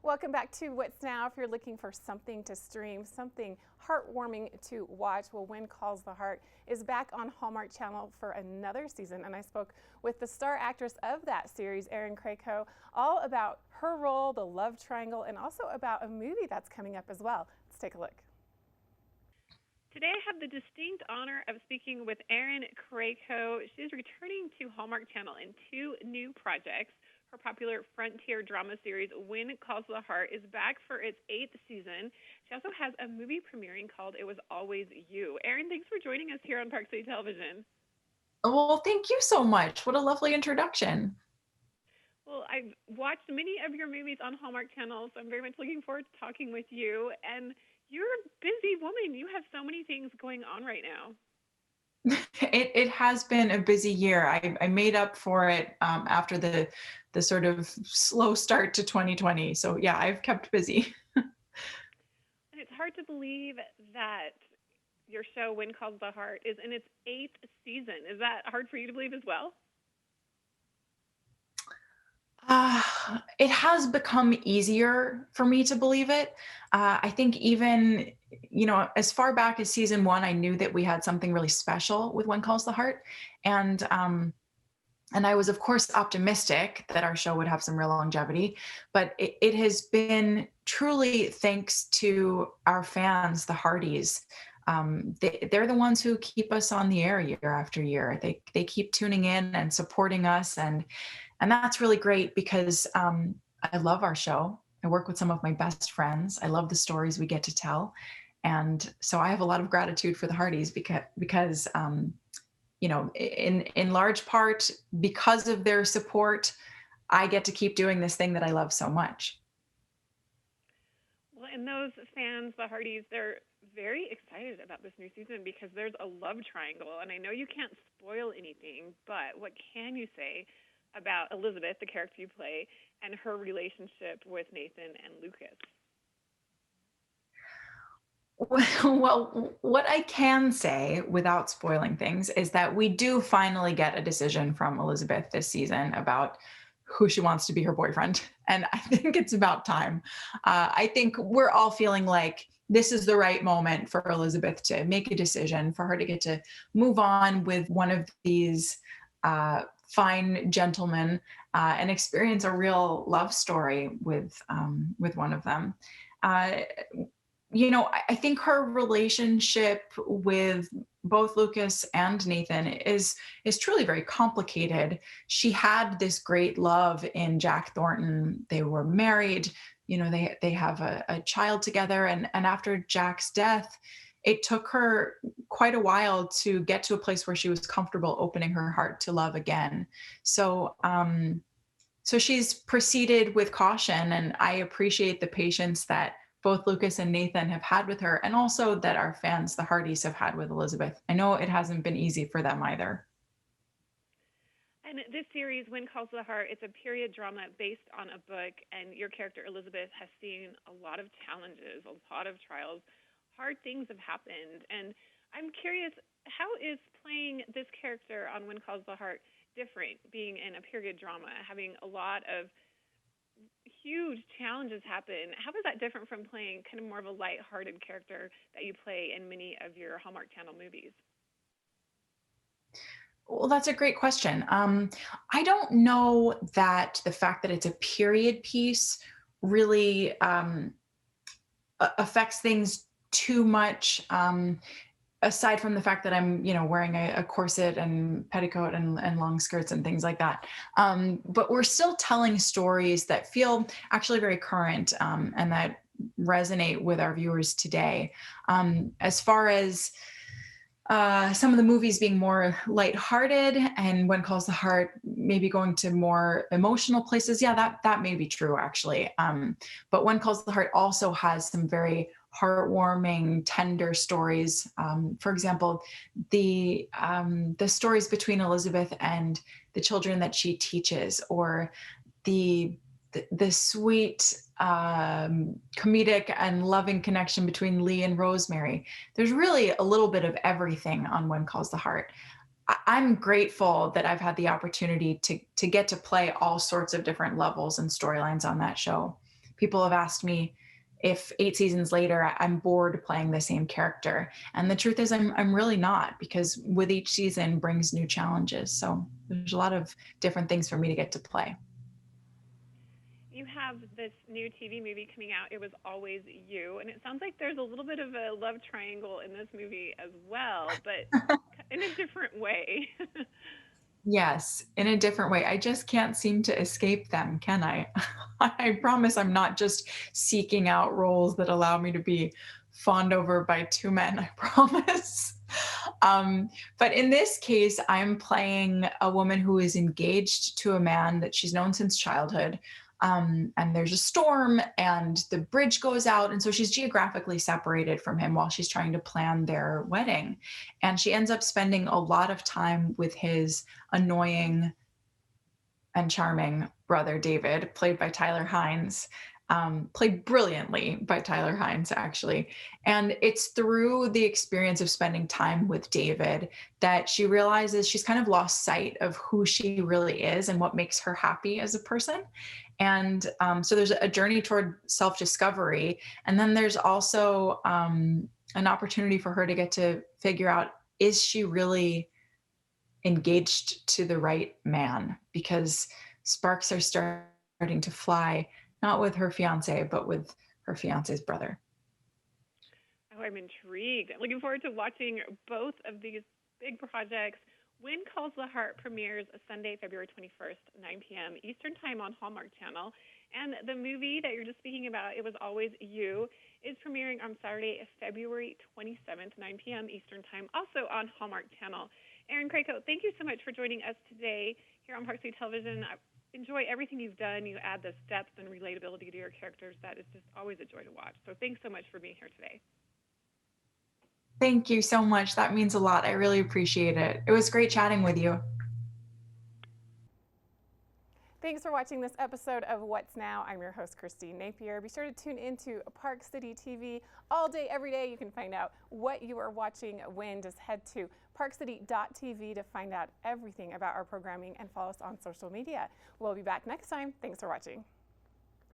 Welcome back to What's Now. If you're looking for something to stream, something heartwarming to watch, well, When Calls the Heart is back on Hallmark Channel for another season. And I spoke with the star actress of that series, Erin Krakow, all about her role, the love triangle, and also about a movie that's coming up as well. Let's take a look. Today I have the distinct honor of speaking with Erin Krakow. She's returning to Hallmark Channel in two new projects. Her popular frontier drama series, When Calls the Heart, is back for its 8th season. She also has a movie premiering called It Was Always You. Erin, thanks for joining us here on Park City Television. Well, thank you so much. What a lovely introduction. Well, I've watched many of your movies on Hallmark Channel, so I'm very much looking forward to talking with you. And you're a busy woman. You have so many things going on right now. It has been a busy year. I made up for it after the sort of slow start to 2020. So yeah, I've kept busy. And it's hard to believe that your show, When Calls the Heart, is in its 8th season. Is that hard for you to believe as well? It has become easier for me to believe it. I think even, as far back as season one, I knew that we had something really special with When Calls the Heart. And and I was, of course, optimistic that our show would have some real longevity, but it has been truly thanks to our fans, the Hardys. They're the ones who keep us on the air year after year. They keep tuning in and supporting us, and that's really great because I love our show. I work with some of my best friends. I love the stories we get to tell, and so I have a lot of gratitude for the Hardys because in large part because of their support, I get to keep doing this thing that I love so much. Well, and those fans, the Hardys, they're very excited about this new season because there's a love triangle. And I know you can't spoil anything, but what can you say about Elizabeth, the character you play, and her relationship with Nathan and Lucas? Well, what I can say without spoiling things is that we do finally get a decision from Elizabeth this season about who she wants to be her boyfriend. And I think it's about time. I think we're all feeling like this is the right moment for Elizabeth to make a decision, for her to get to move on with one of these fine gentlemen and experience a real love story with one of them. Uh, I think her relationship with both Lucas and Nathan is truly very complicated. She had this great love in Jack Thornton. They were married. They have a child together, and after Jack's death, it took her quite a while to get to a place where she was comfortable opening her heart to love again. So she's proceeded with caution, and I appreciate the patience that both Lucas and Nathan have had with her, and also that our fans, the Hardys, have had with Elizabeth. I know it hasn't been easy for them either. And this series, When Calls the Heart, it's a period drama based on a book, and your character, Elizabeth, has seen a lot of challenges, a lot of trials. Hard things have happened. And I'm curious, how is playing this character on When Calls the Heart different, being in a period drama, having a lot of huge challenges happen? How is that different from playing kind of more of a light-hearted character that you play in many of your Hallmark Channel movies? Well, that's a great question. I don't know that the fact that it's a period piece really affects things too much. Aside from the fact that I'm, wearing a corset and petticoat and long skirts and things like that. But we're still telling stories that feel actually very current and that resonate with our viewers today. As far as some of the movies being more lighthearted and When Calls the Heart maybe going to more emotional places, yeah, that may be true actually. But When Calls the Heart also has some very heartwarming, tender stories. For example, the stories between Elizabeth and the children that she teaches, or the sweet comedic and loving connection between Lee and Rosemary. There's really a little bit of everything on When Calls the Heart. I'm grateful that I've had the opportunity to get to play all sorts of different levels and storylines on that show, people have asked me if 8 seasons later I'm bored playing the same character. And the truth is I'm really not, because with each season brings new challenges. So there's a lot of different things for me to get to play. You have this new TV movie coming out, It Was Always You, and it sounds like there's a little bit of a love triangle in this movie as well, but in a different way. Yes, in a different way. I just can't seem to escape them, can I? I promise I'm not just seeking out roles that allow me to be fawned over by two men, I promise. But in this case, I'm playing a woman who is engaged to a man that she's known since childhood. And there's a storm and the bridge goes out. And so she's geographically separated from him while she's trying to plan their wedding. And she ends up spending a lot of time with his annoying and charming brother, David, played by Tyler Hines. Played brilliantly by Tyler Hines, actually. And it's through the experience of spending time with David that she realizes she's kind of lost sight of who she really is and what makes her happy as a person. And so there's a journey toward self-discovery. And then there's also an opportunity for her to get to figure out, is she really engaged to the right man? Because sparks are starting to fly, not with her fiance, but with her fiance's brother. Oh, I'm intrigued. I'm looking forward to watching both of these big projects. When Calls the Heart premieres Sunday, February 21st, 9 p.m. Eastern Time on Hallmark Channel. And the movie that you're just speaking about, It Was Always You, is premiering on Saturday, February 27th, 9 p.m. Eastern Time, also on Hallmark Channel. Erin Krakow, thank you so much for joining us today here on Park City Television. I enjoy everything you've done. You add this depth and relatability to your characters. That is just always a joy to watch. So thanks so much for being here today. Thank you so much. That means a lot. I really appreciate it. It was great chatting with you. Thanks for watching this episode of What's Now. I'm your host, Christine Napier. Be sure to tune into Park City TV all day, every day. You can find out what you are watching when. Just head to parkcity.tv to find out everything about our programming and follow us on social media. We'll be back next time. Thanks for watching.